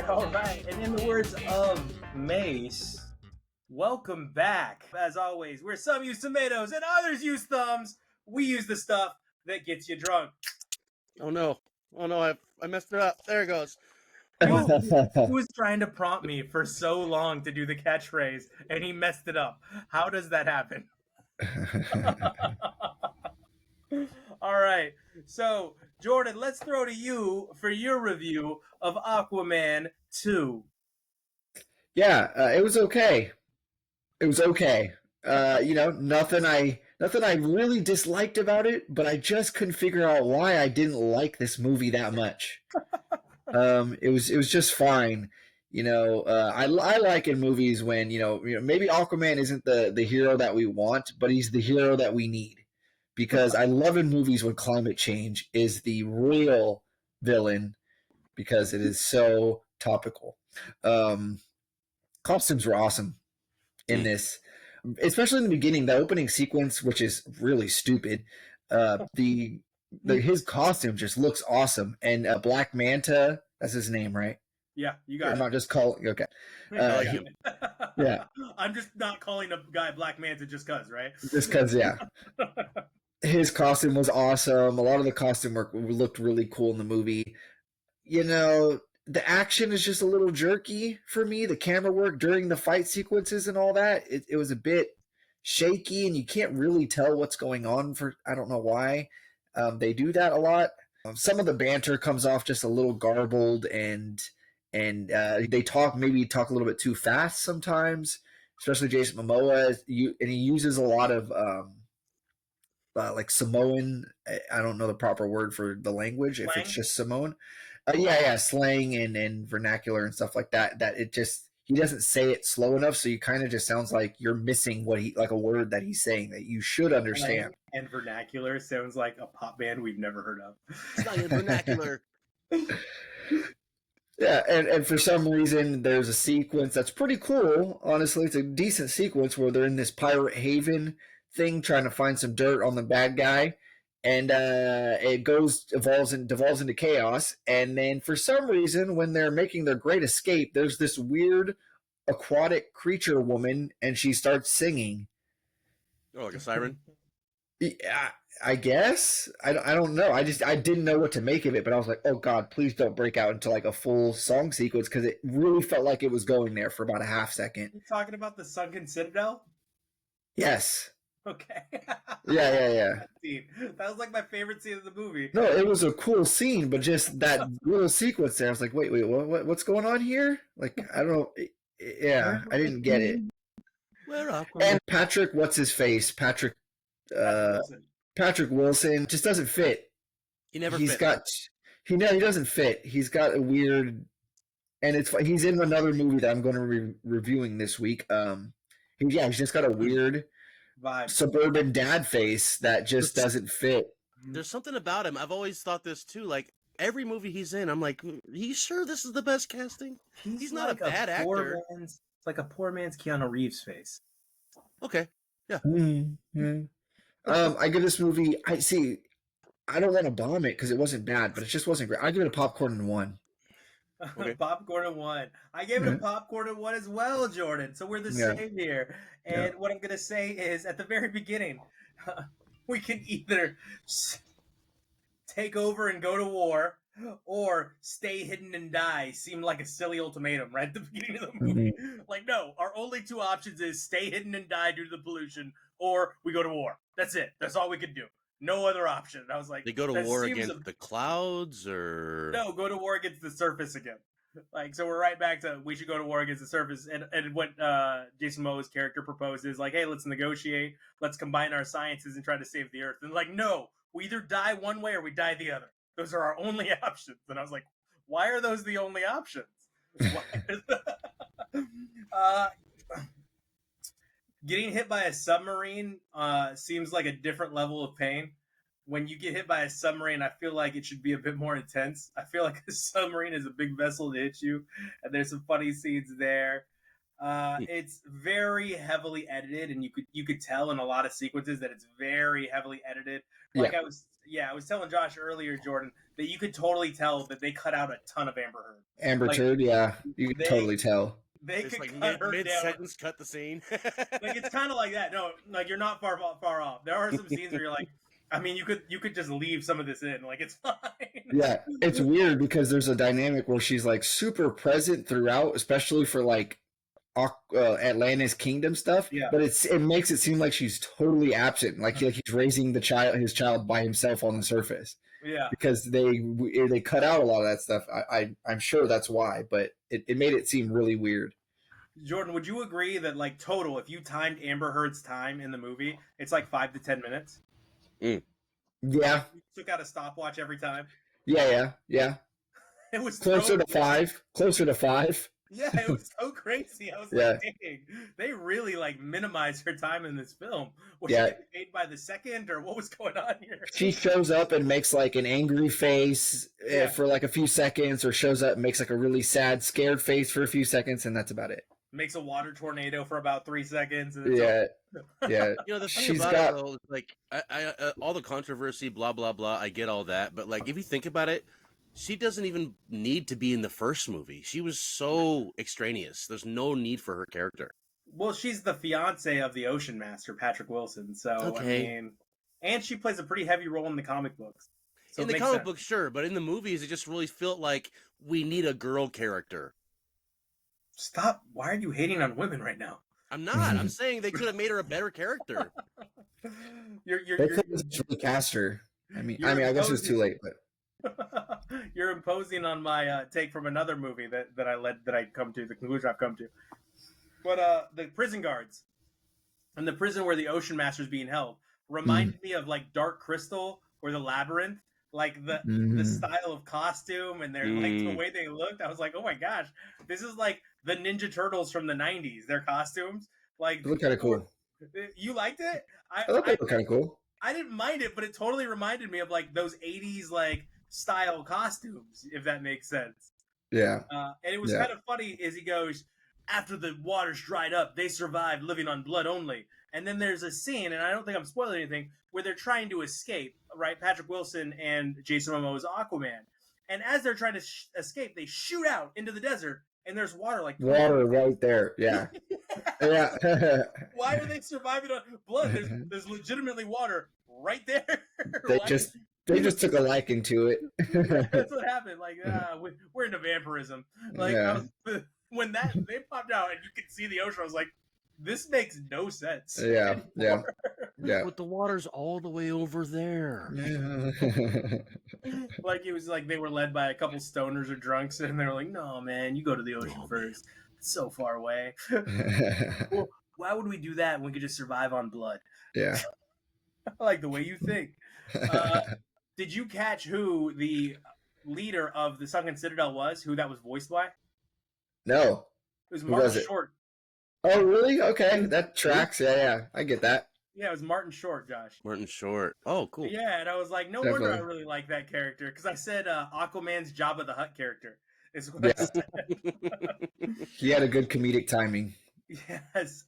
All right. And in the words of Mace, welcome back. As always, where some use tomatoes and others use thumbs, we use the stuff that gets you drunk. Oh no, I messed it up. There it goes. He was trying to prompt me for so long to do the catchphrase, and he messed it up. How does that happen? All right. So, Jordan, let's throw to you for your review of Aquaman 2. Yeah, it was okay. It was okay. Nothing I really disliked about it, but I just couldn't figure out why I didn't like this movie that much. It was just fine. I like in movies when maybe Aquaman isn't the hero that we want, but he's the hero that we need. Because I love in movies when climate change is the real villain, because it is so topical. Costumes were awesome in this, especially in the beginning. The opening sequence, which is really stupid. His costume just looks awesome, and Black Manta, that's his name, right? Yeah, you got it. I'm not just calling. Okay. Yeah. I'm just not calling the guy Black Manta just cause, right? Just cause, yeah. His costume was awesome. A lot of the costume work looked really cool in the movie. The action is just a little jerky for me. The camera work during the fight sequences and all that, it was a bit shaky, and you can't really tell what's going on. I don't know why. They do that a lot. Some of the banter comes off just a little garbled, and they talk a little bit too fast sometimes, especially Jason Momoa. And he uses a lot of like Samoan. I don't know the proper word for the language. Slang? If it's just Samoan. Slang and vernacular and stuff like that. That it just, he doesn't say it slow enough, so you kind of just sounds like you're missing a word that he's saying that you should understand. And vernacular sounds like a pop band we've never heard of. It's not even vernacular. Yeah, and for some reason there's a sequence that's pretty cool. Honestly, it's a decent sequence where they're in this pirate haven thing trying to find some dirt on the bad guy, and it devolves into chaos. And then for some reason, when they're making their great escape, there's this weird aquatic creature woman, and she starts singing. Oh, like a siren? Yeah, I guess. I don't know. I didn't know what to make of it, but I was like, oh God, please don't break out into like a full song sequence, because it really felt like it was going there for about a half second. You talking about the Sunken Citadel? Yes. Okay. Yeah. That was like my favorite scene of the movie. No, it was a cool scene, but just that little sequence there, I was like, wait, what's going on here? Like, I don't know. Yeah, I didn't get it. Where Aquaman? And Patrick, what's his face? Patrick Wilson just doesn't fit. He never He doesn't fit. He's got a weird, and he's in another movie that I'm going to be reviewing this week. He's just got a weird vibe, suburban dad face that just doesn't fit. There's something about him. I've always thought this too. Like every movie he's in, I'm like, are you sure this is the best casting? He's not like a bad actor. It's like a poor man's Keanu Reeves face. Okay. Yeah. Mm-hmm. I give this movie. I don't want to bomb it because it wasn't bad, but it just wasn't great. I give it a popcorn and 1. Okay. Popcorn and 1. I gave it a popcorn and 1 as well, Jordan. So we're the same here. And what I'm gonna say is, at the very beginning, we can either take over and go to war, or stay hidden and die. Seemed like a silly ultimatum right at the beginning of the movie. Mm-hmm. Like, no, our only 2 options is stay hidden and die due to the pollution, or we go to war. That's it. That's all we could do. No other option. And I was like, they go to war against the clouds, or no, go to war against the surface again. Like, so we're right back to we should go to war against the surface. And what Jason Momoa's character proposes, like, hey, let's negotiate. Let's combine our sciences and try to save the Earth. And like, no, we either die one way or we die the other. Those are our only options. And I was like, why are those the only options? Getting hit by a submarine seems like a different level of pain. when you get hit by a submarine, I feel like it should be a bit more intense. I feel like a submarine is a big vessel to hit you, and there's some funny scenes there. It's very heavily edited, and you could tell in a lot of sequences that it's very heavily edited. Like I was telling Josh earlier, Jordan, that you could totally tell that they cut out a ton of Amber Heard. Amber Heard, yeah, you can totally tell. They it's could like cut her mid down. sentence, cut the scene. Like it's kind of like that. No, like you're not far off. There are some scenes where you're like, I mean, you could just leave some of this in. Like it's fine. Yeah, it's weird because there's a dynamic where she's like super present throughout, especially for like Atlantis Kingdom stuff. Yeah. But it makes it seem like she's totally absent, like he's raising his child by himself on the surface. Yeah. Because they cut out a lot of that stuff. I'm sure that's why, but it made it seem really weird. Jordan, would you agree that like total, if you timed Amber Heard's time in the movie, it's like 5 to 10 minutes? Yeah. You took out a stopwatch every time. Yeah. It was closer to 5. Closer to 5. Yeah, it was so crazy. I was like, dang, they really like minimized her time in this film. Was she getting paid by the second, or what was going on here? She shows up and makes like an angry face for like a few seconds, or shows up and makes like a really sad, scared face for a few seconds, and that's about it. Makes a water tornado for about 3 seconds. And yeah. You know, the thing about it, though, is like, I all the controversy, blah, blah, blah, I get all that. But, like, if you think about it, she doesn't even need to be in the first movie. She was so extraneous. There's no need for her character. Well, she's the fiance of the Ocean Master, Patrick Wilson. So, I mean, and she plays a pretty heavy role in the comic books. So in the comic books, sure. But in the movies, it just really felt like we need a girl character. Stop. Why are you hating on women right now? I'm not. I'm saying they could have made her a better character. They could have recast her. I mean, I guess it's too late, but you're imposing on my take from another movie that I come to, the conclusion I've come to. But the prison guards and the prison where the Ocean Master's being held reminded me of like Dark Crystal or the Labyrinth. Like the style of costume and their like the way they looked, I was like, oh my gosh, this is like the Ninja Turtles from the '90s. Their costumes, like, they look kind of cool. You liked it? They look kind of cool. I didn't mind it, but it totally reminded me of like those '80s like style costumes, if that makes sense. Yeah. And it was kind of funny as he goes, after the waters dried up, they survived living on blood only. And then there's a scene, and I don't think I'm spoiling anything, where they're trying to escape, right? Patrick Wilson and Jason Momoa's Aquaman. And as they're trying to escape, they shoot out into the desert, and there's water like water right there. Yeah. Yeah. Why are they surviving on blood? There's legitimately water right there. They just took a liking to it. That's what happened. Like, we're into vampirism. Like, when they popped out and you could see the ocean, I was like, this makes no sense. Yeah. But the water's all the way over there. Like it was like they were led by a couple stoners or drunks, and they were like, "No, man, you go to the ocean first. It's so far away. Well, why would we do that when we could just survive on blood?" Yeah. I like the way you think. Did you catch who the leader of the Sunken Citadel was? Who that was voiced by? No. It was Martin Short. Oh, really? Okay, that tracks. Yeah, I get that. Yeah, it was Martin Short, Josh. Martin Short. Oh, cool. Yeah, and I was like, no wonder I really like that character, because I said Aquaman's Jabba the Hutt character. Is what I said. He had a good comedic timing. Yes.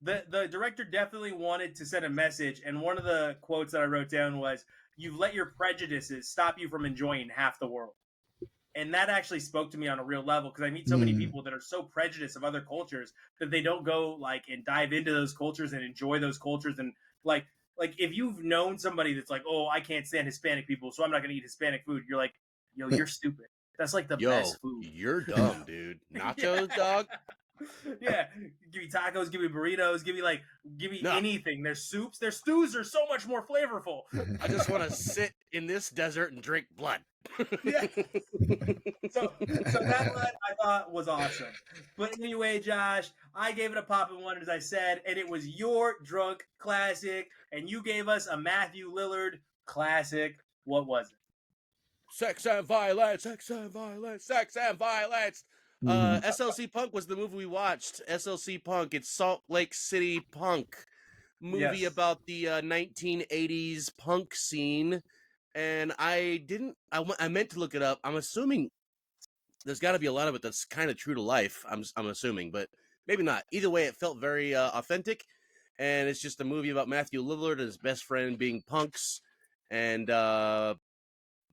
The director definitely wanted to send a message, and one of the quotes that I wrote down was, "You've let your prejudices stop you from enjoying half the world." And that actually spoke to me on a real level, because I meet so many people that are so prejudiced of other cultures that they don't go like and dive into those cultures and enjoy those cultures. And like if you've known somebody that's like, oh, I can't stand Hispanic people, so I'm not going to eat Hispanic food. You're like, yo, you're stupid. That's like the best food. You're dumb, dude. Nachos, dog. Yeah, give me tacos, give me burritos, give me anything. Their soups, their stews are so much more flavorful. I just want to sit in this desert and drink blood. Yeah. So that one I thought was awesome. But anyway, Josh, I gave it a poppin' one, as I said, and it was your drunk classic, and you gave us a Matthew Lillard classic. What was it? Sex and violence, sex and violence, sex and violence. SLC Punk was the movie we watched. SLC Punk. It's Salt Lake City Punk. movie about the 1980s punk scene, and I meant to look it up. I'm assuming there's got to be a lot of it that's kind of true to life. I'm assuming, but maybe not. Either way, it felt very authentic, and it's just a movie about Matthew Lillard and his best friend being punks, and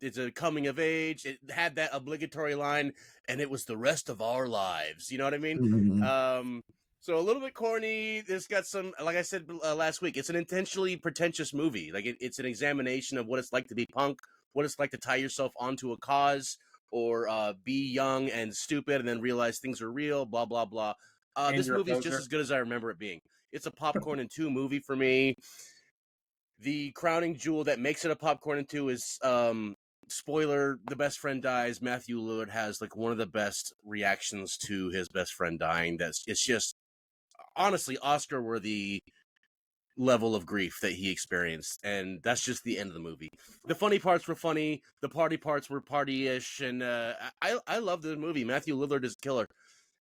it's a coming of age. It had that obligatory line, and it was the rest of our lives. You know what I mean? Mm-hmm. So a little bit corny. It's got some, like I said last week, it's an intentionally pretentious movie. Like it's an examination of what it's like to be punk, what it's like to tie yourself onto a cause, or be young and stupid and then realize things are real, blah, blah, blah. This movie is just as good as I remember it being. It's a popcorn and 2 movie for me. The crowning jewel that makes it a popcorn and 2 is, spoiler, the best friend dies. Matthew Lillard has like one of the best reactions to his best friend dying. It's just honestly Oscar-worthy level of grief that he experienced, and that's just the end of the movie. The funny parts were funny, the party parts were party-ish, and I love the movie. Matthew Lillard is a killer,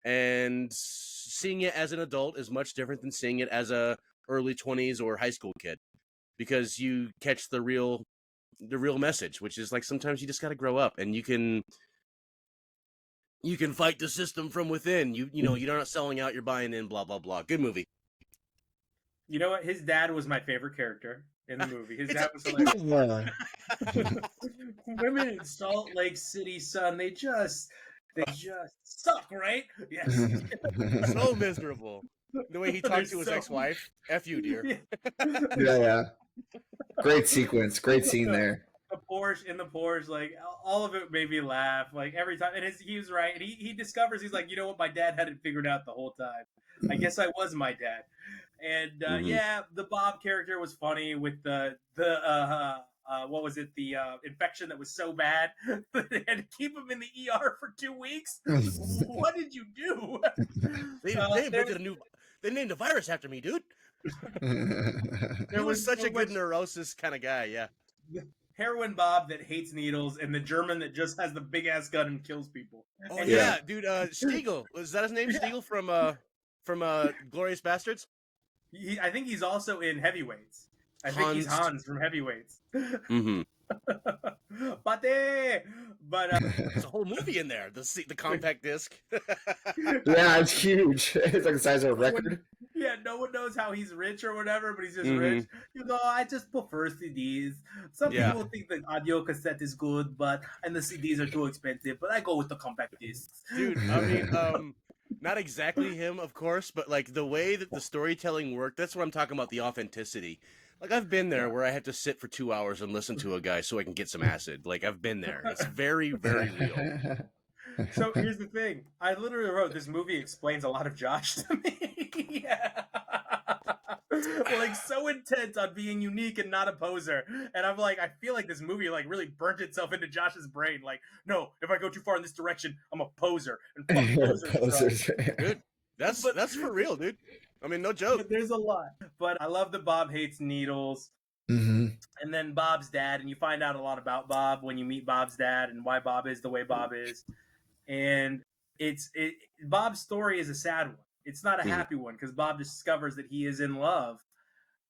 and seeing it as an adult is much different than seeing it as a early 20s or high school kid, because you catch the real message, which is like sometimes you just got to grow up, and you can fight the system from within. You know, you're not selling out, you're buying in, blah blah blah. Good movie. You know what? His dad was my favorite character in the movie. His dad was hilarious. Women in Salt Lake City, son, they just suck, right? Yes. So miserable. The way he talked to his ex-wife. F you, dear. Yeah. Great sequence. Great scene there. In the Porsche, like all of it made me laugh. Like every time, and he was right. And he discovers, he's like, you know what, my dad had it figured out the whole time. I guess I was my dad. And yeah, the Bob character was funny with the what was it, the infection that was so bad they had to keep him in the ER for 2 weeks. What did you do? They named a virus after me, dude. He was such a good neurosis kind of guy. Yeah. Heroin Bob that hates needles, and the German that just has the big ass gun and kills people. Oh and yeah, dude. Stiegel, was that his name? Yeah. Stiegel from Glorious Bastards. I think he's also in Heavyweights. I think he's Hans from Heavyweights. Mm-hmm. But there's a whole movie in there. The compact disc. Yeah, it's huge. It's like the size of a record. No one knows how he's rich or whatever, but he's just rich. You know, I just prefer CDs. Some people think the audio cassette is good, and the CDs are too expensive. But I go with the compact discs. Dude, I mean, not exactly him, of course, but like the way that the storytelling worked. That's what I'm talking about. The authenticity. Like, I've been there where I had to sit for 2 hours and listen to a guy so I can get some acid. Like, I've been there. It's very, very real. So, here's the thing. I literally wrote, this movie explains a lot of Josh to me. Like, so intent on being unique and not a poser. And I'm like, I feel like this movie, like, really burnt itself into Josh's brain. Like, no, if I go too far in this direction, I'm a poser. And fuck posers. Dude, that's for real, dude. I mean, no joke. But there's a lot. But I love that Bob hates needles. Mm-hmm. And then Bob's dad, and you find out a lot about Bob when you meet Bob's dad and why Bob is the way Bob is. And Bob's story is a sad one. It's not a happy one, because Bob discovers that he is in love.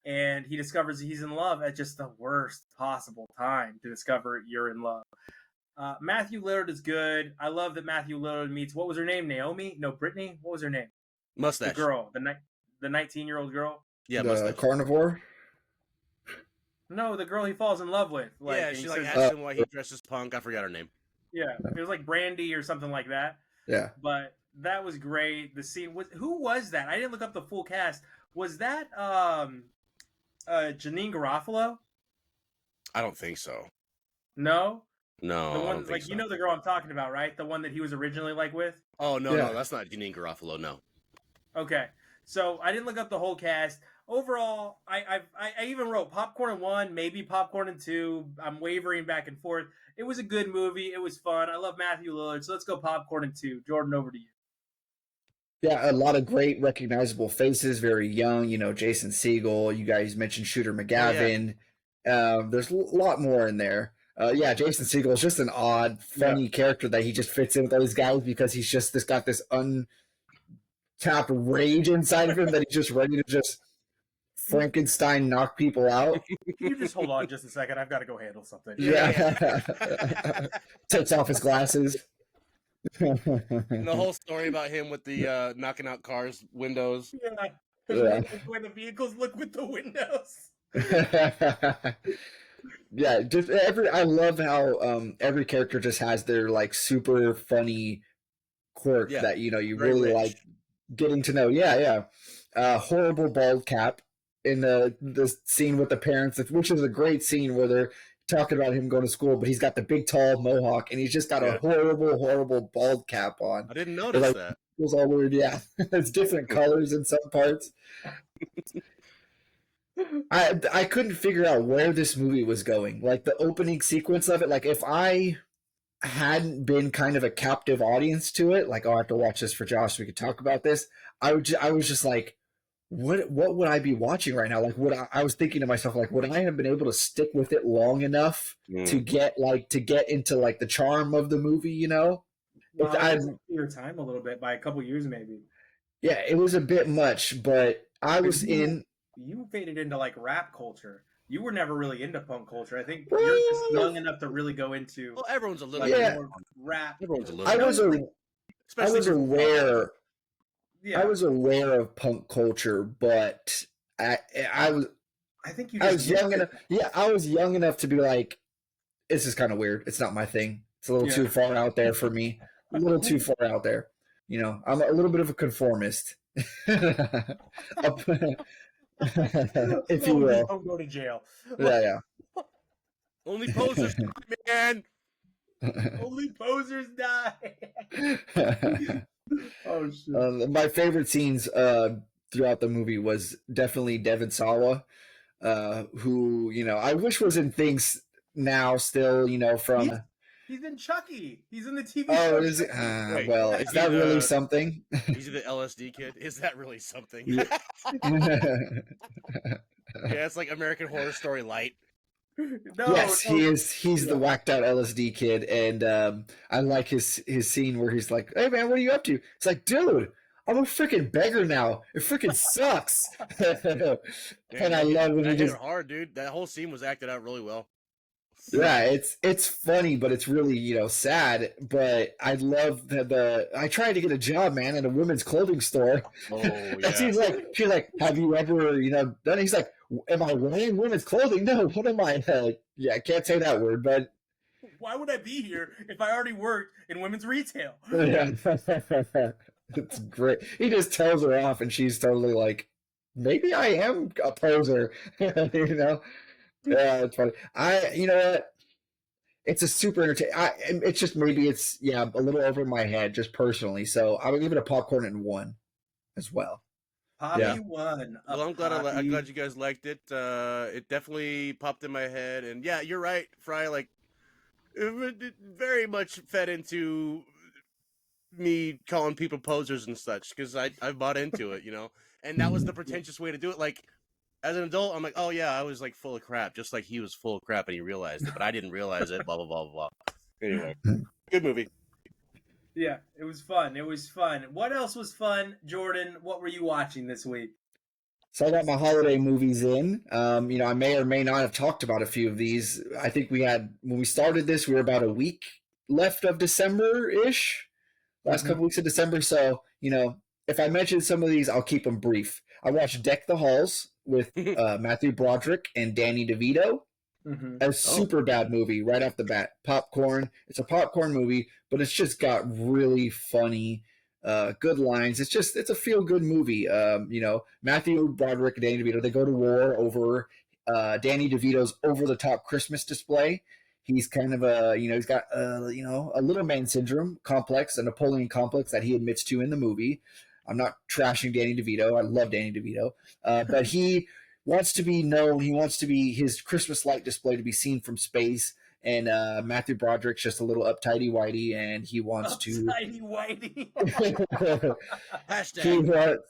And he discovers he's in love at just the worst possible time to discover you're in love. Matthew Lillard is good. I love that Matthew Lillard meets, what was her name? Naomi? No, Brittany? What was her name? Mustache. The girl. The 19-year-old girl? Yeah, the mustache. Carnivore? No, the girl he falls in love with. Like, yeah, she like asked him why he dresses punk. I forgot her name. Yeah, it was like Brandy or something like that. Yeah. But that was great. The scene was, who was that? I didn't look up the full cast. Was that Janine Garofalo? I don't think so. No? No, the one, I don't think like, so. you know the girl I'm talking about, right? The one that he was originally like with? Oh, no, that's not Janine Garofalo, no. Okay. So I didn't look up the whole cast. Overall, I even wrote Popcorn and 1, maybe Popcorn and 2. I'm wavering back and forth. It was a good movie. It was fun. I love Matthew Lillard. So let's go Popcorn and 2. Jordan, over to you. Yeah, a lot of great recognizable faces, very young. You know, Jason Segel. You guys mentioned Shooter McGavin. Oh, yeah. There's a lot more in there. Yeah, Jason Segel is just an odd, funny character that he just fits in with those guys because he's just got this untapped rage inside of him that he's just ready to just Frankenstein knock people out. Can you just hold on just a second? I've got to go handle something. Yeah. Takes off his glasses. And the whole story about him with the knocking out cars, windows. Yeah. When the vehicles look with the windows. Yeah, just I love how every character just has their like super funny quirk that you really like getting to know. Yeah. Horrible bald cap in the scene with the parents, which is a great scene where they're talking about him going to school, but he's got the big tall mohawk and he's just got a horrible bald cap on. I didn't notice that. It was all weird. Yeah, it's different colors in some parts. I couldn't figure out where this movie was going. Like the opening sequence of it, like if I hadn't been kind of a captive audience to it, like, oh, I have to watch this for Josh so we could talk about this, I was just like, what would I be watching right now? Like, I was thinking to myself, like, would I have been able to stick with it long enough to get into like the charm of the movie, you know? Well, I your time a little bit by a couple years, maybe. Yeah, it was a bit much, but I was You faded into like rap culture. You were never really into punk culture. I think you're just young enough to really go into. Well, everyone's a little more rap. Everyone's a little. I was aware. Yeah. I was aware of punk culture, but I was. I think you. I was young enough. Yeah, I was young enough to be like, this is kind of weird. It's not my thing. It's a little too far out there for me. A little too far out there. You know, I'm a little bit of a conformist. If you will. Don't go to jail. Yeah. Only posers die, man. Only posers die. Oh shit. My favorite scenes throughout the movie was definitely Devon Sawa, who, you know, I wish was in things now still, you know, from... He's in Chucky. He's in the TV show. Oh, is it? Well, is that really something? He's the LSD kid. Is that really something? Yeah, it's like American Horror Story Light. Yes, he is. He's the whacked out LSD kid, and I like his scene where he's like, "Hey man, what are you up to?" It's like, "Dude, I'm a freaking beggar now. It freaking sucks." And I love when he just hard, dude. That whole scene was acted out really well. Yeah, it's funny, but it's really, you know, sad. But I love that I tried to get a job, man, at a women's clothing store. Oh, yeah. She's like, have you ever, you know, done? He's like, am I wearing women's clothing? No, what am I? Yeah, I can't say that word, but why would I be here if I already worked in women's retail? Yeah, it's great. He just tells her off, and she's totally like, maybe I am a poser, you know. Yeah, it's funny. You know what? It's a super entertaining. It's just maybe it's a little over my head just personally. So I would give it a popcorn and 1 as well. Poppy 1. Well, I'm glad you guys liked it. It definitely popped in my head, and yeah, you're right, Fry. Like, it very much fed into me calling people posers and such because I bought into it, you know, and that was the pretentious way to do it. Like, as an adult, I'm like, oh yeah, I was like full of crap, just like he was full of crap and he realized it, but I didn't realize it, blah, blah, blah, blah. Anyway, good movie. Yeah, it was fun. It was fun. What else was fun, Jordan? What were you watching this week? So I got my holiday movies in. You know, I may or may not have talked about a few of these. I think when we started this, we were about a week left of December-ish, last couple weeks of December. So, you know, if I mention some of these, I'll keep them brief. I watched Deck the Halls with Matthew Broderick and Danny DeVito. A super bad movie right off the bat. Popcorn. It's a popcorn movie, but it's just got really funny, good lines. It's a feel-good movie. You know, Matthew Broderick and Danny DeVito, they go to war over Danny DeVito's over-the-top Christmas display. He's kind of he's got you know, a little man syndrome complex, a Napoleon complex that he admits to in the movie. I'm not trashing Danny DeVito. I love Danny DeVito. But he wants to be known. He wants to be his Christmas light display to be seen from space. And Matthew Broderick's just a little uptighty whitey, and he wants uptighty whitey. Hashtag.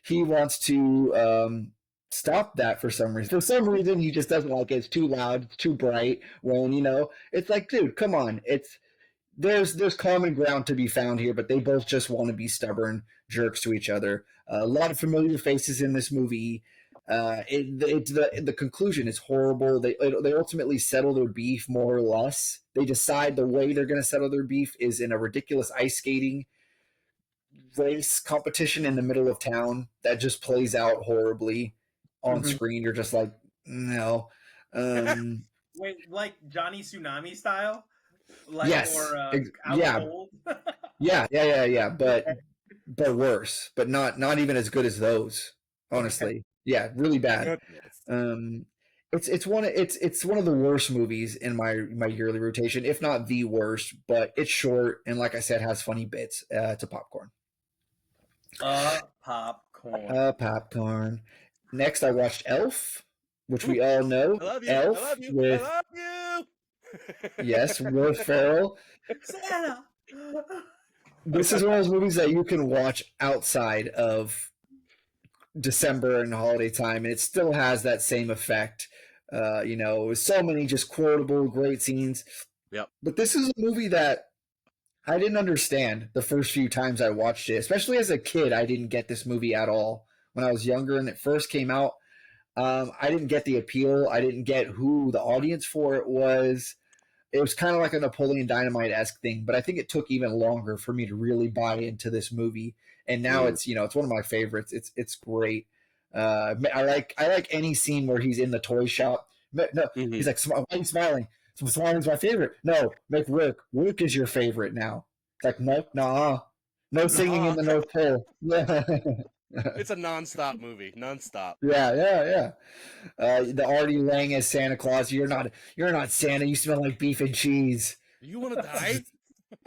He wants to stop that for some reason. For some reason, he just doesn't like it. It's too loud. It's too bright. When, you know, it's like, dude, come on. There's common ground to be found here, but they both just want to be stubborn jerks to each other. A lot of familiar faces in this movie. The conclusion is horrible. They ultimately settle their beef more or less. They decide the way they're going to settle their beef is in a ridiculous ice skating race competition in the middle of town that just plays out horribly on screen. You're just like, no. Wait, like Johnny Tsunami style? Like, yes. Or yeah. Cold? yeah. But worse. But not even as good as those. Honestly, okay. Yeah, really bad. It's one of the worst movies in my yearly rotation, if not the worst. But it's short and, like I said, has funny bits. To popcorn. Popcorn. Next, I watched Elf, which we all know. I love you. Elf I love you. with, I love you. Yes, Will Ferrell. Santa. This is one of those movies that you can watch outside of December and holiday time, and it still has that same effect. So many just quotable, great scenes. Yep. But this is a movie that I didn't understand the first few times I watched it. Especially as a kid, I didn't get this movie at all. When I was younger and it first came out, I didn't get the appeal. I didn't get who the audience for it was. It was kind of like a Napoleon Dynamite-esque thing, but I think it took even longer for me to really buy into this movie. And now it's one of my favorites. It's great. I like any scene where he's in the toy shop. No, He's like, why are you smiling? Smiling's my favorite. No, make work. Work is your favorite now. It's like, no singing in the North Pole. It's a non-stop movie. Non-stop. Yeah. The Artie Lang as Santa Claus. You're not Santa. You smell like beef and cheese. You want to die?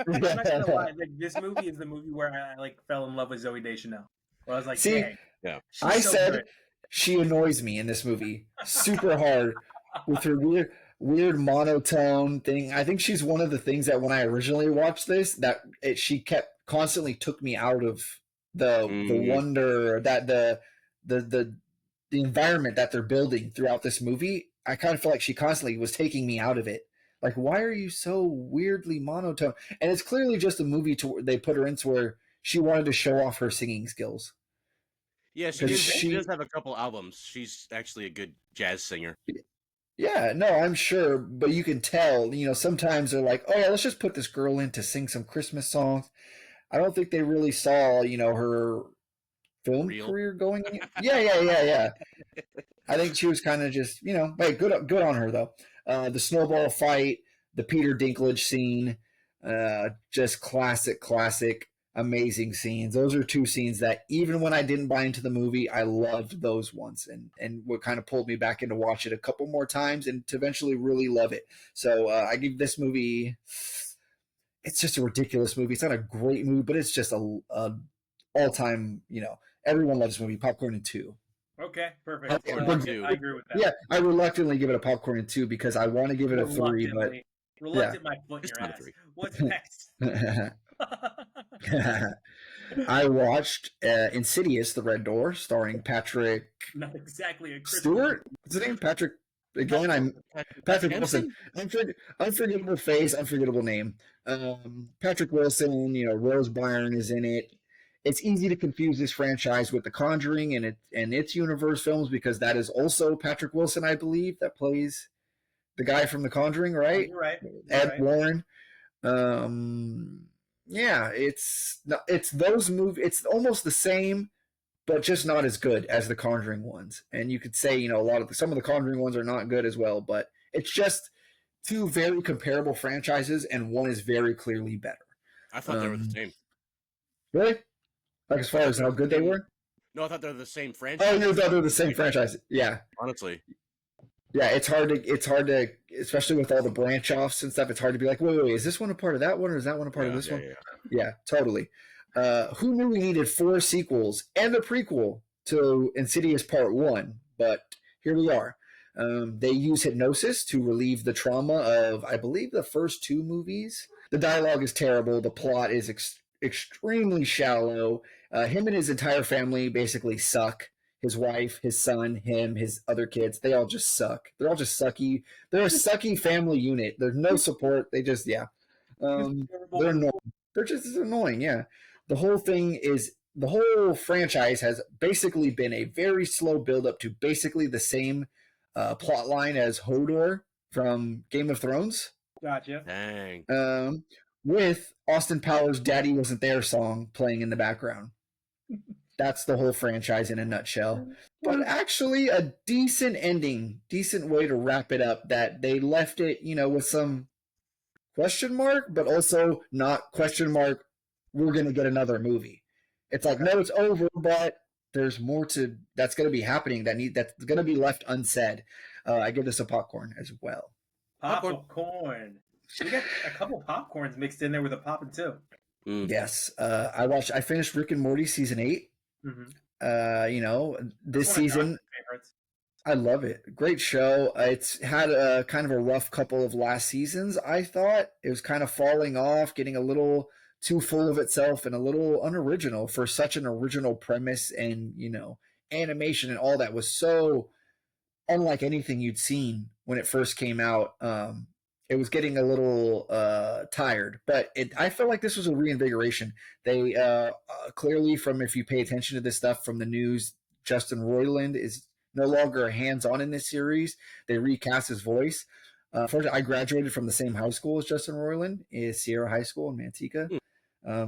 I'm not gonna lie. Like, this movie is the movie where I fell in love with Zooey Deschanel. Where I was like, see, dang, I said she annoys me in this movie super hard with her weird monotone thing. I think she's one of the things that when I originally watched this, she kept constantly took me out of the wonder that the environment that they're building throughout this movie. I kind of feel like she constantly was taking me out of it. Like, why are you so weirdly monotone? And it's clearly just a movie they put her into where she wanted to show off her singing skills. Yeah, she does have a couple albums. She's actually a good jazz singer. Yeah, no, I'm sure, but you can tell, sometimes they're like, oh yeah, let's just put this girl in to sing some Christmas songs. I don't think they really saw, her film career going in. Yeah. I think she was kind of just, hey, good on her though. The snowball fight, the Peter Dinklage scene, just classic, amazing scenes. Those are two scenes that even when I didn't buy into the movie, I loved those ones, and what kind of pulled me back in to watch it a couple more times and to eventually really love it. So I give this movie. It's just a ridiculous movie. It's not a great movie, but it's just a all-time, everyone loves this movie. Popcorn and 2. Okay, perfect. I agree with that. Yeah, I reluctantly give it a popcorn and 2 because I want to give it a 3, but reluctant my foot in your ass. What's next? I watched Insidious: The Red Door, starring Patrick. Not exactly a Stewart. What's his name? Patrick. Again, I'm Patrick Wilson. Unforgettable face, unforgettable name. Patrick Wilson. Rose Byrne is in it. It's easy to confuse this franchise with The Conjuring and its universe films because that is also Patrick Wilson, I believe, that plays the guy from The Conjuring, right? You're right. Ed Warren. Yeah, it's those movies. It's almost the same, but just not as good as the Conjuring ones. And you could say, some of the Conjuring ones are not good as well, but it's just two very comparable franchises, and one is very clearly better. I thought they were the same. Really? Like as far as how good they were? No, I thought they were the same franchise. Oh, you thought they were the same franchise? Yeah. Honestly. Yeah, it's hard to, especially with all the branch offs and stuff. It's hard to be like, wait, is this one a part of that one, or is that one a part of this one? Yeah, totally. Who knew we needed 4 sequels and a prequel to Insidious Part 1? But here we are. They use hypnosis to relieve the trauma of, I believe, the first 2 movies. The dialogue is terrible. The plot is extremely shallow. Him and his entire family basically suck. His wife, his son, him, his other kids, they all just suck. They're all just sucky. They're a sucky family unit. There's no support. They just, they're annoying. They're just annoying, yeah. The whole thing is the whole franchise has basically been a very slow build up to basically the same plot line as Hodor from Game of Thrones. Gotcha. Dang. With Austin Powers' "Daddy Wasn't There" song playing in the background. That's the whole franchise in a nutshell. But actually, a decent ending, decent way to wrap it up. That they left it, with some question mark, but also not question mark. We're gonna get another movie. It's like, no, it's over, but there's more that's going to be happening that's going to be left unsaid. I give this a popcorn as well. Popcorn. We got a couple popcorns mixed in there with a poppin' too. Yes, I finished Rick and Morty season 8. This season, I love it. Great show. It's had a kind of a rough couple of last seasons. I thought it was kind of falling off, getting a little too full of itself and a little unoriginal for such an original premise, and animation and all that was so unlike anything you'd seen when it first came out. It was getting a little tired, but I felt like this was a reinvigoration. They clearly, from if you pay attention to this stuff from the news, Justin Roiland is no longer hands-on in this series. They recast his voice. Unfortunately, I graduated from the same high school as Justin Roiland, is Sierra High School in Manteca.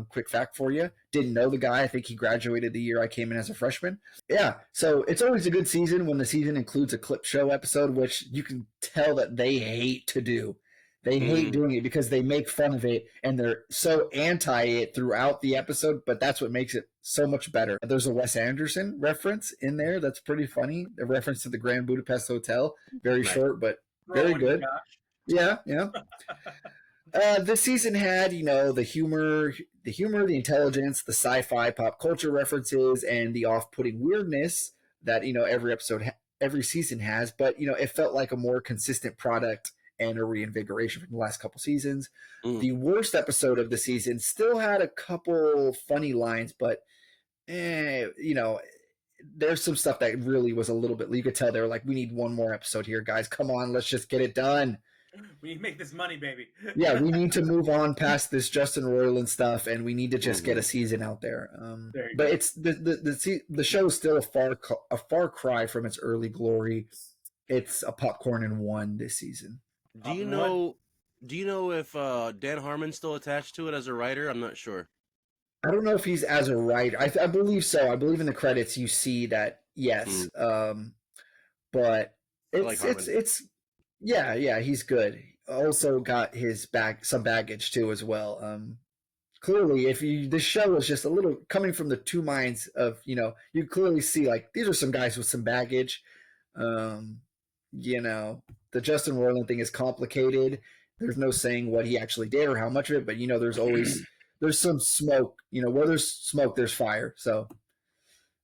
Quick fact for you. Didn't know the guy. I think he graduated the year I came in as a freshman. Yeah, so it's always a good season when the season includes a clip show episode, which you can tell that they hate to do. They hate doing it because they make fun of it and they're so anti it throughout the episode, but that's what makes it so much better. There's a Wes Anderson reference in there that's pretty funny. A reference to the Grand Budapest Hotel. Very short, but very good. Yeah. This season had, the humor, the intelligence, the sci-fi pop culture references, and the off-putting weirdness that, every season has. But, it felt like a more consistent product and a reinvigoration from the last couple seasons. The worst episode of the season still had a couple funny lines, but, there's some stuff that really was a little bit, you could tell they were like, we need one more episode here, guys. Come on, let's just get it done. We need to make this money, baby. Yeah, we need to move on past this Justin Roiland stuff, and we need to just get a season out there. But it's the show is still a far cry from its early glory. It's a popcorn and one this season. Do you know if Dan Harmon's still attached to it as a writer? I'm not sure. I don't know if he's as a writer. I believe so. I believe in the credits you see that. Yes, but it's. Yeah, he's good. Also got some baggage too as well. Clearly, this show is just a little coming from the two minds of, you clearly see like these are some guys with some baggage. The Justin Roiland thing is complicated. There's no saying what he actually did or how much of it, but there's some smoke. Where there's smoke, there's fire. So,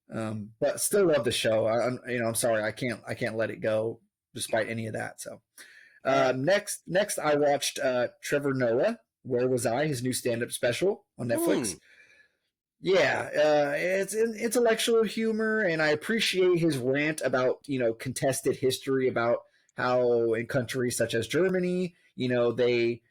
but still love the show. I'm sorry, I can't let it go despite any of that. So next I watched Trevor Noah, Where Was I, his new stand-up special on Netflix. Yeah, it's intellectual humor, and I appreciate his rant about contested history, about how in countries such as Germany, they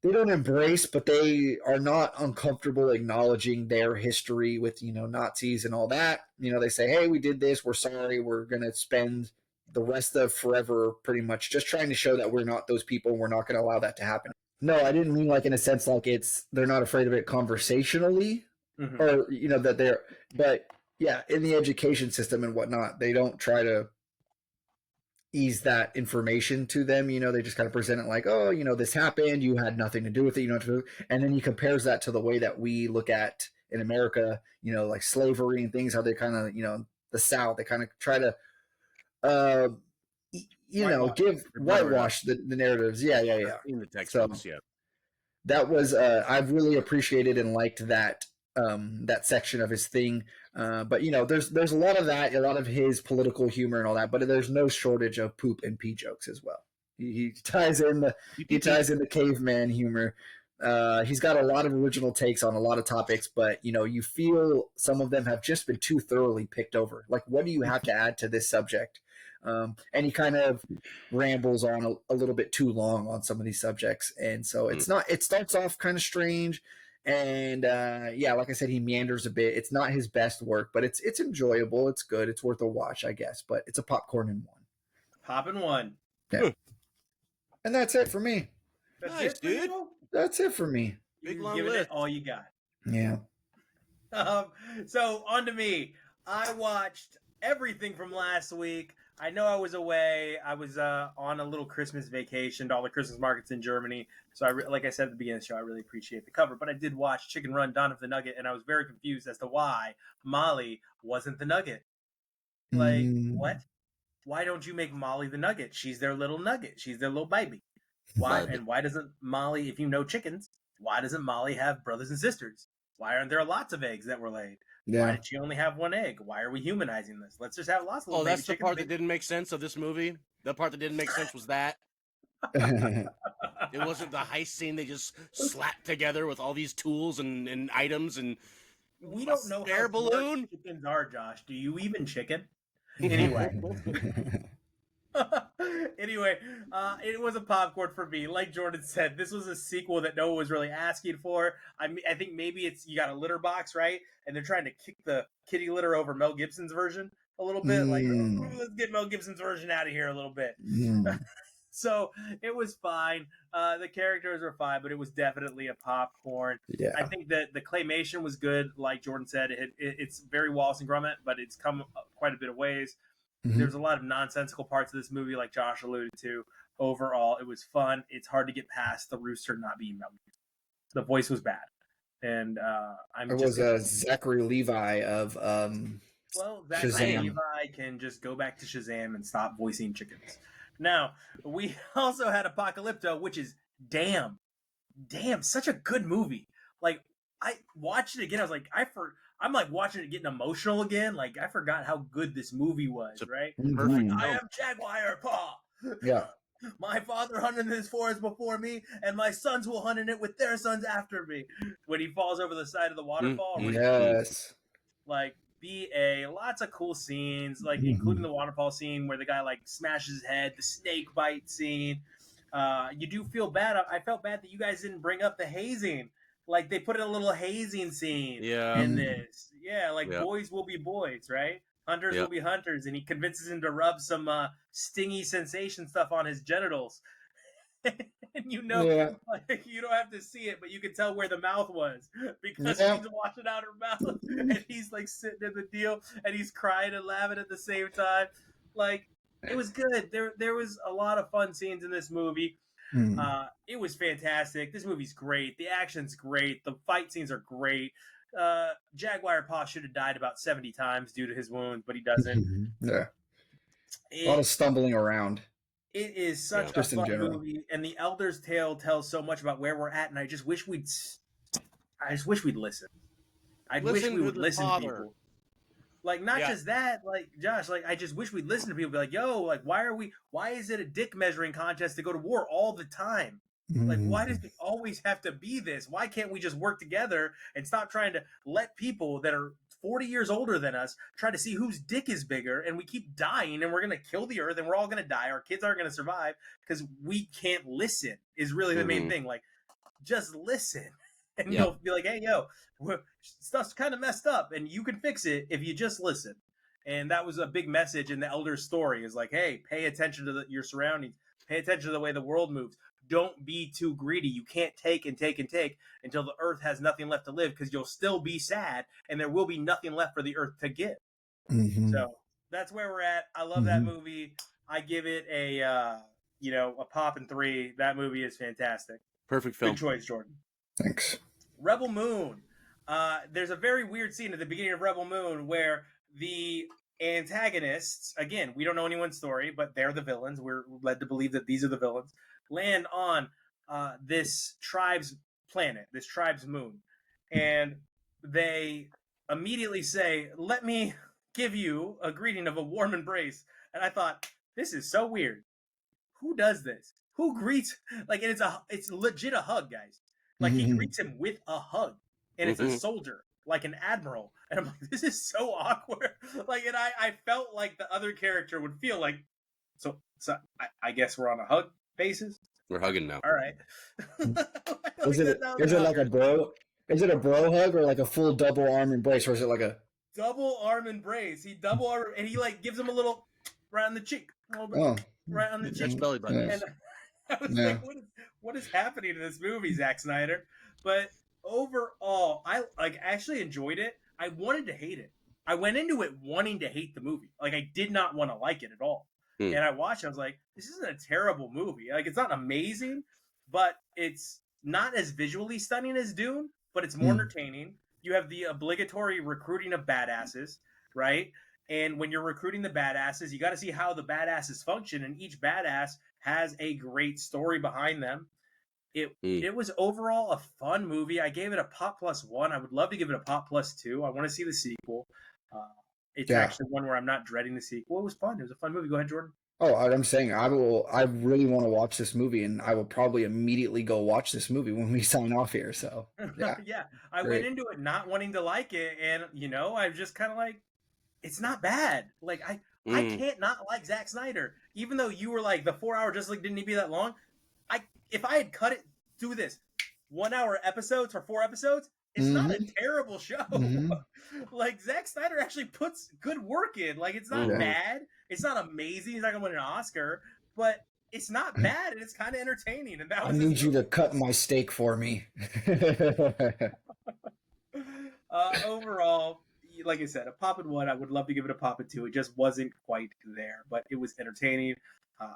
don't embrace, but they are not uncomfortable acknowledging their history with Nazis and all that. They say, hey, we did this, we're sorry, we're gonna spend the rest of forever pretty much just trying to show that we're not those people and we're not going to allow that to happen. No, I didn't mean like in a sense like they're not afraid of it conversationally or that but yeah, in the education system and whatnot, they don't try to ease that information to them. They just kind of present it like, oh, this happened, you had nothing to do with it, and then he compares that to the way that we look at in America, like slavery and things, how they kind of, the South, they kind of try to whitewash the narratives. Yeah. In the textbooks, yeah. That was I've really appreciated and liked that section of his thing. But there's a lot of that, a lot of his political humor and all that, but there's no shortage of poop and pee jokes as well. He ties in the caveman humor. He's got a lot of original takes on a lot of topics, but you feel some of them have just been too thoroughly picked over. Like, what do you have to add to this subject? And he kind of rambles on a little bit too long on some of these subjects. And so it starts off kind of strange And like I said, he meanders a bit. It's not his best work, but it's enjoyable. It's good. It's worth a watch, I guess. But it's a popcorn in one. Pop in one. Yeah. And that's it for me. That's nice, it for dude. you? That's it for me. Big You're long giving list. it all you got. Yeah. So on to me. I watched everything from last week. I know I was away. I was on a little Christmas vacation to all the Christmas markets in Germany. So like I said at the beginning of the show, I really appreciate the cover. But I did watch Chicken Run, Dawn of the Nugget, and I was very confused as to why Molly wasn't the Nugget. Like, what? Why don't you make Molly the Nugget? She's their little nugget. She's their little baby. Why? And why doesn't Molly, if you know chickens, why doesn't Molly have brothers and sisters? Why aren't there lots of eggs that were laid? Yeah. Why did she only have one egg? Why are we humanizing this? Let's just have lots of little that's the chickens. part that didn't make sense of this movie? The part that didn't make sense was that? It wasn't the heist scene they just slapped together with all these tools and items and we don't know how balloon chickens are, Josh. Do you even chicken? Anyway. Anyway, it was a popcorn for me. Like Jordan said, this was a sequel that no one was really asking for. I think maybe it's you got a litter box, right? And they're trying to kick the kitty litter over Mel Gibson's version a little bit. Like, let's get Mel Gibson's version out of here a little bit. So it was fine. The characters were fine, but it was definitely a popcorn. Yeah. I think that the claymation was good. Like Jordan said, it's very Wallace and Gromit, but it's come quite a bit of ways. There's a lot of nonsensical parts of this movie, like Josh alluded to. Overall, it was fun. It's hard to get past the rooster not being Mel Gibson. The voice was bad, and it was Zachary Levi of Zachary Shazam. Levi can just go back to Shazam and stop voicing chickens. Now, we also had Apocalypto, which is damn, such a good movie. Like, I watched it again. I was like, I'm like watching it getting emotional again. Like, I forgot how good this movie was, right? Perfect. I am Jaguar Paw. Yeah. My father hunted in this forest before me, and my sons will hunt in it with their sons after me. When he falls over the side of the waterfall. Yes. Like, BA, lots of cool scenes, like including the waterfall scene where the guy like smashes his head, the snake bite scene. You do feel bad. I felt bad that you guys didn't bring up the hazing. Like, they put in a little hazing scene in this. Yeah, like boys will be boys, right? Hunters will be hunters. And he convinces him to rub some stingy sensation stuff on his genitals. And you don't have to see it, but you can tell where the mouth was because she's washing out her mouth. And he's like sitting in the deal and he's crying and laughing at the same time. Like, it was good. There was a lot of fun scenes in this movie. It was fantastic. This movie's great. The action's great. The fight scenes are great. Jaguar Paw should have died about 70 times due to his wounds, but he doesn't. A lot of stumbling around. It is such a fun movie, and The Elder's Tale tells so much about where we're at, and I just wish we'd listen. I wish we would listen to people. Like, not just that, like, Josh, like, I just wish we'd listen to people, be like, yo, like, why is it a dick measuring contest to go to war all the time? Like, why does it always have to be this? Why can't we just work together and stop trying to let people that are 40 years older than us try to see whose dick is bigger, and we keep dying, and we're going to kill the earth, and we're all going to die. Our kids aren't going to survive because we can't listen is really the main thing. Like, just listen. And you'll be like, hey, yo, stuff's kind of messed up, and you can fix it if you just listen. And that was a big message in the elder's story is like, hey, pay attention to your surroundings. Pay attention to the way the world moves. Don't be too greedy. You can't take and take and take until the earth has nothing left to live because you'll still be sad, and there will be nothing left for the earth to give. So that's where we're at. I love that movie. I give it a pop and 3. That movie is fantastic. Perfect film. Good choice, Jordan. Thanks. Rebel Moon. There's a very weird scene at the beginning of Rebel Moon where the antagonists, again, we don't know anyone's story, but they're the villains. We're led to believe that these are the villains, land on this tribe's planet, this tribe's moon. And they immediately say, let me give you a greeting of a warm embrace. And I thought, this is so weird. Who does this? Who greets? Like, and it's legit a hug, guys. Like, he greets him with a hug, and it's a soldier, like an admiral. And I'm like, this is so awkward. Like, and I felt like the other character would feel like, so I guess we're on a hug basis. We're hugging now. All right. Is it like a bro? Is it a bro hug or like a full double arm embrace, or is it like a double arm embrace? He double arm, and he like gives him a little right on the cheek, a little bit right on the Touch cheek, belly buttons. and I was like, what is happening in this movie, Zack Snyder? But overall, I like actually enjoyed it. I wanted to hate it. I went into it wanting to hate the movie. Like I did not want to like it at all. And I watched it, I was like, this isn't a terrible movie. Like it's not amazing, but it's not as visually stunning as Dune, but it's more entertaining. You have the obligatory recruiting of badasses, right? And when you're recruiting the badasses, you got to see how the badasses function, and each badass has a great story behind them. It was overall a fun movie. I gave it a pop +1. I would love to give it a pop +2. I want to see the sequel. It's actually one where I'm not dreading the sequel. It was fun. It was a fun movie. Go ahead, Jordan. Oh, I'm saying I really want to watch this movie, and I will probably immediately go watch this movie when we sign off here. So yeah, I went into it not wanting to like it, and I was just kind of like, it's not bad. Like I can't not like Zack Snyder, even though you were like the 4-hour Justice League didn't need to be that long. If I had cut it through this 1-hour episodes or 4 episodes, it's not a terrible show. Like Zack Snyder actually puts good work in. Like it's not bad. It's not amazing. He's not gonna win an Oscar, but it's not bad, and it's kind of entertaining. And that was I need you to cut my steak for me. Overall, like I said, a pop and 1. I would love to give it a pop and 2. It just wasn't quite there, but it was entertaining.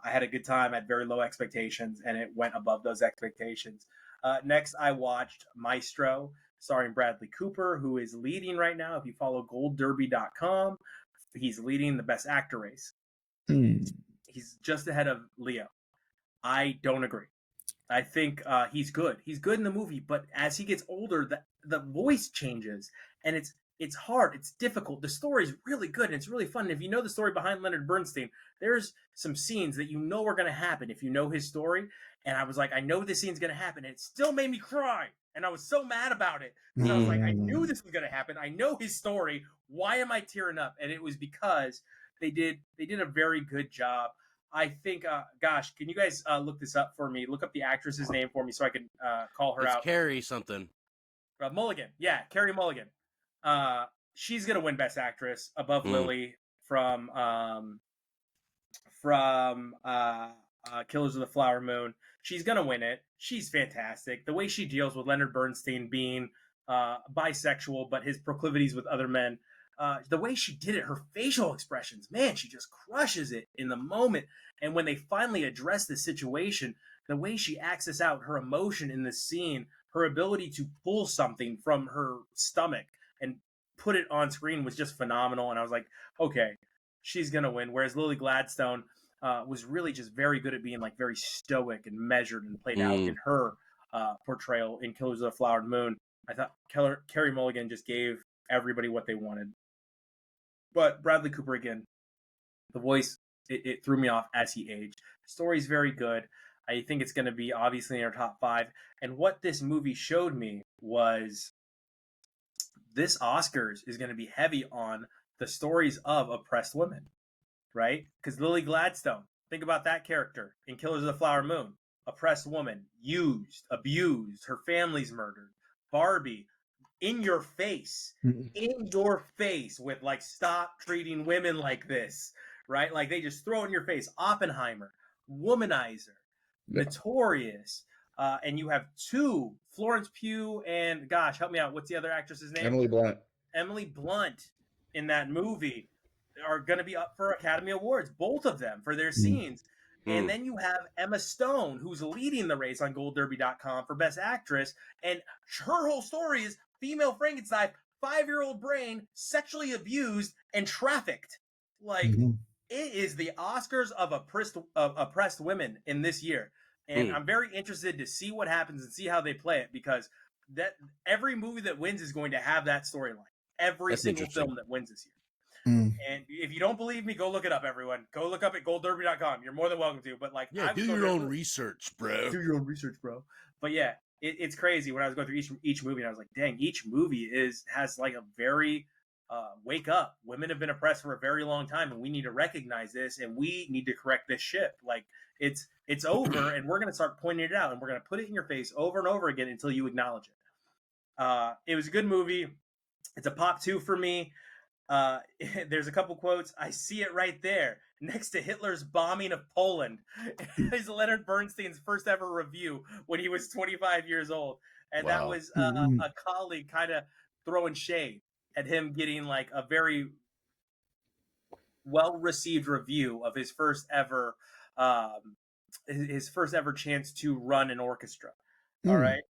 I had a good time. I had very low expectations, and it went above those expectations. Next, I watched Maestro, starring Bradley Cooper, who is leading right now. If you follow GoldDerby.com, he's leading the Best Actor race. He's just ahead of Leo. I don't agree. I think he's good. He's good in the movie, but as he gets older, the voice changes, and it's hard. It's difficult. The story is really good, and it's really fun. And if you know the story behind Leonard Bernstein, there's some scenes that you know are going to happen if you know his story. And I was like, I know this scene's going to happen. And it still made me cry. And I was so mad about it. So I was like, I knew this was going to happen. I know his story. Why am I tearing up? And it was because they did a very good job. I think, gosh, can you guys look this up for me? Look up the actress's name for me so I can call her out. It's Carrie something. Mulligan. Yeah, Carrie Mulligan. She's gonna win Best Actress above Lily from Killers of the Flower Moon. She's gonna win it. She's fantastic. The way she deals with Leonard Bernstein being bisexual, but his proclivities with other men. The way she did it, her facial expressions, man, she just crushes it in the moment. And when they finally address the situation, the way she acts this out, her emotion in this scene, her ability to pull something from her stomach and put it on screen was just phenomenal. And I was like, okay, she's going to win. Whereas Lily Gladstone was really just very good at being like very stoic and measured and played out in her portrayal in Killers of the Flower Moon. I thought Carrie Mulligan just gave everybody what they wanted. But Bradley Cooper, again, the voice, it threw me off as he aged. The story's very good. I think it's going to be obviously in our top 5. And what this movie showed me was this Oscars is going to be heavy on the stories of oppressed women, right? Because Lily Gladstone, think about that character in Killers of the Flower Moon. Oppressed woman, used, abused, her family's murdered. Barbie, in your face with like, stop treating women like this, right? Like they just throw it in your face. Oppenheimer, Womanizer, Notorious, and you have 2, Florence Pugh and, gosh, help me out, what's the other actress's name? Emily Blunt in that movie are going to be up for Academy Awards, both of them, for their scenes. And then you have Emma Stone, who's leading the race on GoldDerby.com for Best Actress, and her whole story is female Frankenstein, 5-year-old brain, sexually abused and trafficked. Like, it is the Oscars of oppressed women in this year. And I'm very interested to see what happens and see how they play it, because that every movie that wins is going to have that storyline. Every single film that wins this year. And if you don't believe me, go look it up, everyone. Go look up at GoldDerby.com. You're more than welcome to. But like, do your own research, bro. Do your own research, bro. But yeah, it's crazy when I was going through each movie, and I was like, dang, each movie has like a very wake up. Women have been oppressed for a very long time, and we need to recognize this, and we need to correct this ship. Like it's over, and we're going to start pointing it out, and we're going to put it in your face over and over again until you acknowledge it. It was a good movie. It's a pop 2 for me. There's a couple quotes. I see it right there next to Hitler's bombing of Poland. Is Leonard Bernstein's first ever review when he was 25 years old. And that was a colleague kind of throwing shade at him getting like a very well-received review of his first ever chance to run an orchestra. All right.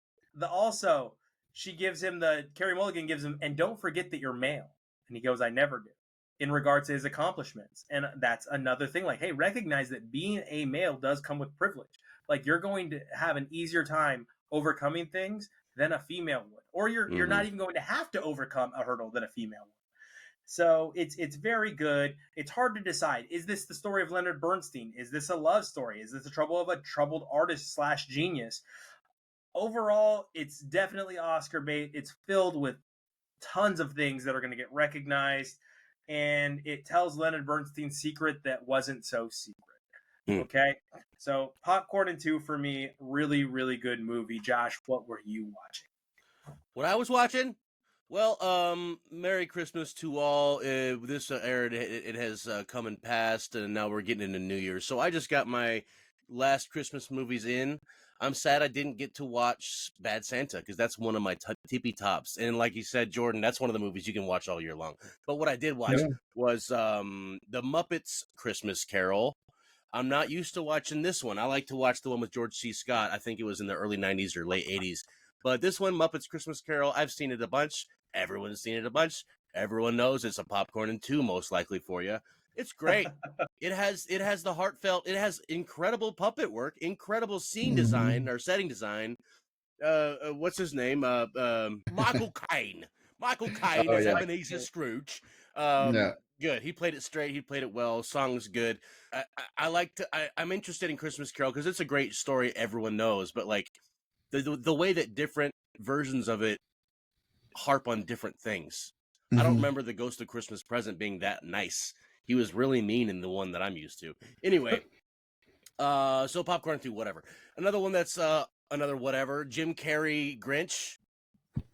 Also, Carey Mulligan gives him, and don't forget that you're male. And he goes, I never do, in regards to his accomplishments. And that's another thing. Like, hey, recognize that being a male does come with privilege. Like, you're going to have an easier time overcoming things than a female would. Or you're not even going to have to overcome a hurdle than a female would. So it's very good. It's hard to decide. Is this the story of Leonard Bernstein? Is this a love story? Is this the trouble of a troubled artist / genius? Overall, it's definitely Oscar bait. It's filled with tons of things that are going to get recognized, and it tells Leonard Bernstein's secret that wasn't so secret. Okay, so Popcorn and 2 for me, really, really good movie. Josh, what were you watching? What I was watching? Well, Merry Christmas to all. This aired, it has come and passed, and now we're getting into New Year's. So I just got my last Christmas movies in. I'm sad I didn't get to watch Bad Santa, because that's one of my tippy tops. And like you said, Jordan, that's one of the movies you can watch all year long. But what I did watch was the Muppets Christmas Carol. I'm not used to watching this one. I like to watch the one with George C. Scott. I think it was in the early 90s or late 80s. But this one, Muppets Christmas Carol, I've seen it a bunch. Everyone's seen it a bunch. Everyone knows it's a Popcorn and 2, most likely for you. It's great. It has the heartfelt. It has incredible puppet work, incredible scene design or setting design. What's his name? Michael Caine. Michael Caine is Ebenezer Scrooge. Good. He played it straight. He played it well. Song's good. I'm interested in Christmas Carol because it's a great story. Everyone knows, but like the way that different versions of it harp on different things. I don't remember the Ghost of Christmas Present being that nice. He was really mean in the one that I'm used to. Anyway, so Popcorn 2, whatever. Another one that's another whatever. Jim Carrey, Grinch,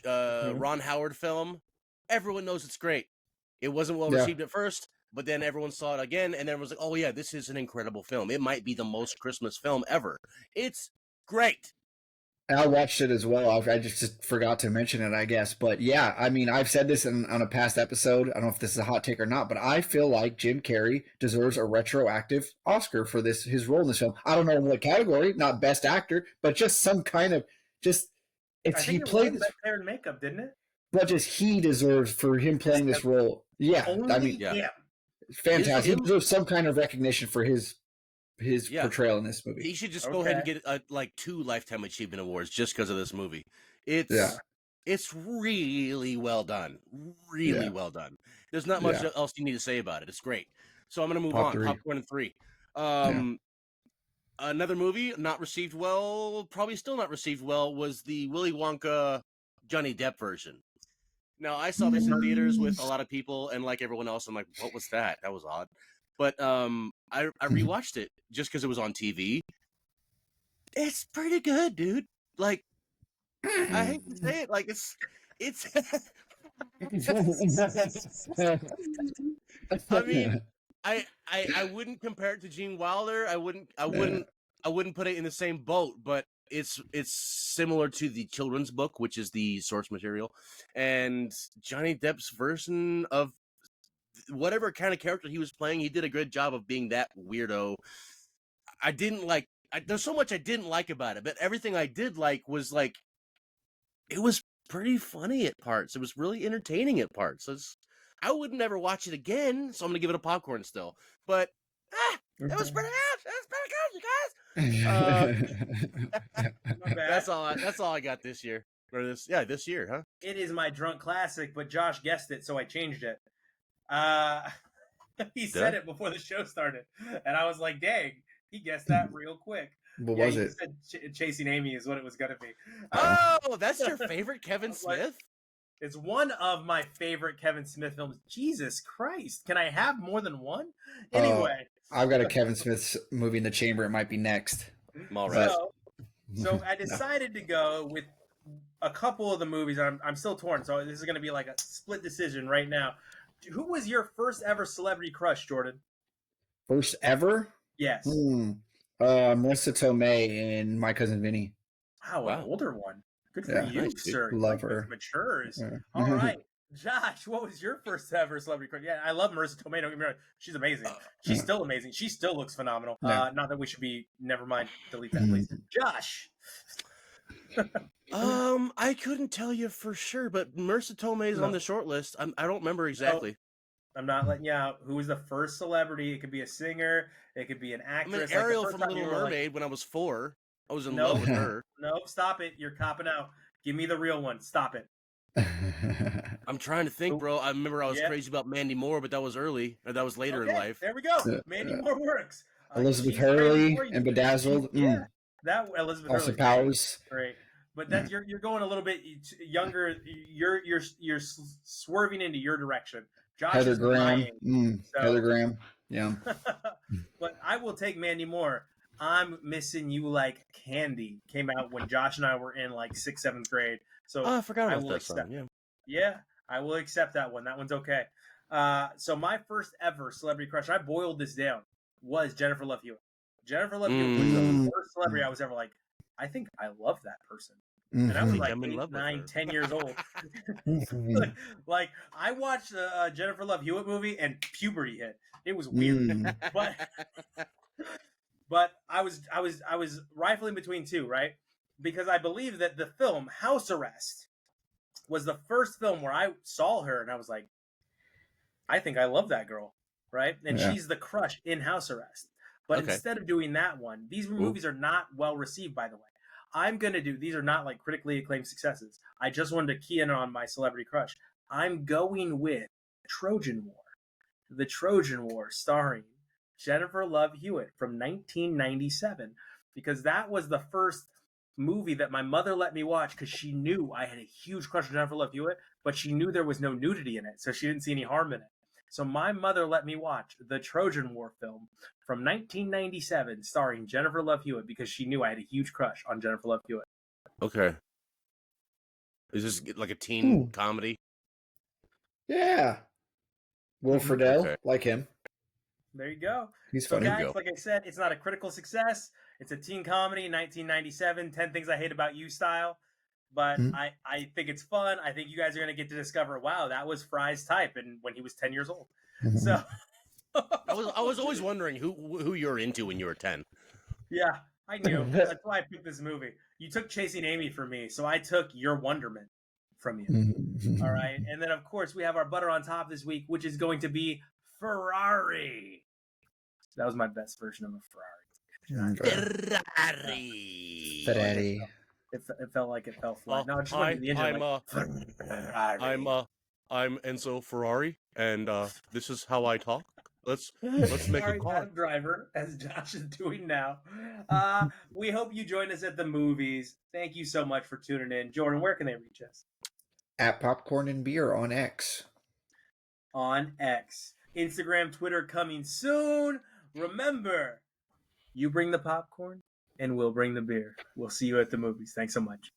Ron Howard film. Everyone knows it's great. It wasn't well received at first, but then everyone saw it again, and then was like, oh yeah, this is an incredible film. It might be the most Christmas film ever. It's great. I watched it as well. I just forgot to mention it, I guess. But yeah, I mean, I've said this on a past episode. I don't know if this is a hot take or not, but I feel like Jim Carrey deserves a retroactive Oscar for his role in this film. I don't know what category, not best actor, but just some kind of he played best hair and makeup, didn't it? But just he deserves for him playing this role. Yeah, I mean, fantastic. He deserves some kind of recognition for his portrayal in this movie. He should just go ahead and get 2 Lifetime Achievement Awards just because of this movie. It's really well done. Really well done. There's not much else you need to say about it. It's great. So I'm going to move on. Popcorn and 3. Another movie not received well, probably still not received well, was the Willy Wonka Johnny Depp version. Now, I saw this in theaters with a lot of people, and like everyone else, I'm like, what was that? That was odd. But I rewatched it just because it was on TV. It's pretty good, dude. Like, I hate to say it, like it's. I mean, I wouldn't compare it to Gene Wilder. I wouldn't put it in the same boat, but it's similar to the children's book, which is the source material, and Johnny Depp's version of whatever kind of character he was playing, he did a good job of being that weirdo. I didn't like. There's so much I didn't like about it, but everything I did like was like, it was pretty funny at parts. It was really entertaining at parts. I would never watch it again, so I'm gonna give it a popcorn still. But it was pretty good. It was pretty good, you guys. That's all I got this year. Or this year, huh? It is my drunk classic, but Josh guessed it, so I changed it. He said it before the show started, and I was like, "Dang, he guessed that real quick." What was it? Said Chasing Amy is what it was gonna be. Oh, that's your favorite Kevin Smith? It's one of my favorite Kevin Smith films. Jesus Christ, can I have more than one? Anyway, I've got a Kevin Smith movie in the chamber. It might be next. All right. So I decided to go with a couple of the movies. I'm still torn, so this is going to be like a split decision right now. Who was your first ever celebrity crush, Jordan? First ever? Yes. Melissa Tomei and My Cousin Vinny. Wow, an older one. Good for you, nice, sir. Love her. Matures. Yeah. All right. Josh, what was your first ever celebrity crush? Yeah, I love Marissa Tomei. Don't get me wrong. She's amazing. She's still amazing. She still looks phenomenal. Not that we should be. Never mind. Delete that, please. Josh. I couldn't tell you for sure, but Marissa Tomei is on the short list. I don't remember exactly. I'm not letting you out. Who was the first celebrity? It could be a singer. It could be an actress. I mean, Ariel from Little Mermaid when I was 4. I was in love with her. Nope, stop it. You're copping out. Give me the real one. Stop it. I'm trying to think, bro. I remember I was crazy about Mandy Moore, but that was early, or that was later in life. There we go. Mandy Moore works. Elizabeth Hurley and Bedazzled. Yeah, that Elizabeth Austin Hurley. Powers. Great, but that's you're going a little bit younger. You're swerving into your direction. Josh Heather Graham. Heather Graham. Yeah. But I will take Mandy Moore. I'm Missing You Like Candy came out when Josh and I were in like 6th, 7th grade. So I forgot about that song. Yeah, I will accept that one. That one's okay. So my first ever celebrity crush, I boiled this down, was Jennifer Love Hewitt. Jennifer Love Hewitt was the first celebrity I was ever like, I think I love that person. And I was like 8, 9, 10 years old. Like I watched a Jennifer Love Hewitt movie and puberty hit. It was weird, but I was rifling between two, right? Because I believe that the film House Arrest was the first film where I saw her and I was like, I think I love that girl, right? And she's the crush in House Arrest. But instead of doing that one, these movies are not well received, by the way. I'm going to do, these are not like critically acclaimed successes. I just wanted to key in on my celebrity crush. I'm going with Trojan War. The Trojan War starring Jennifer Love Hewitt from 1997, because that was the first movie that my mother let me watch because she knew I had a huge crush on Jennifer Love Hewitt, but she knew there was no nudity in it, so she didn't see any harm in it. So my mother let me watch the Trojan War film from 1997 starring Jennifer Love Hewitt because she knew I had a huge crush on Jennifer Love Hewitt. Okay. Is this like a teen comedy? Yeah. Will Friedle, like him. There you go. He's so funny. guys, like I said, it's not a critical success. It's a teen comedy, 1997, 10 Things I Hate About You style. But I think it's fun. I think you guys are going to get to discover, wow, that was Fry's type and when he was 10 years old. So I was always wondering who you're into when you were 10. Yeah, I knew. That's why I picked this movie. You took Chasing Amy from me, so I took Your Wonderment from you. All right. And then, of course, we have our butter on top this week, which is going to be Ferrari. That was my best version of a Ferrari. Ferrari. It felt like it fell flat. No, just I'm Enzo Ferrari, and this is how I talk. Let's make a car. Adam Driver, as Josh is doing now. We hope you join us at the movies. Thank you so much for tuning in. Jordan, where can they reach us? At Popcorn and Beer on X. On X. Instagram, Twitter coming soon. Remember, you bring the popcorn and we'll bring the beer. We'll see you at the movies. Thanks so much.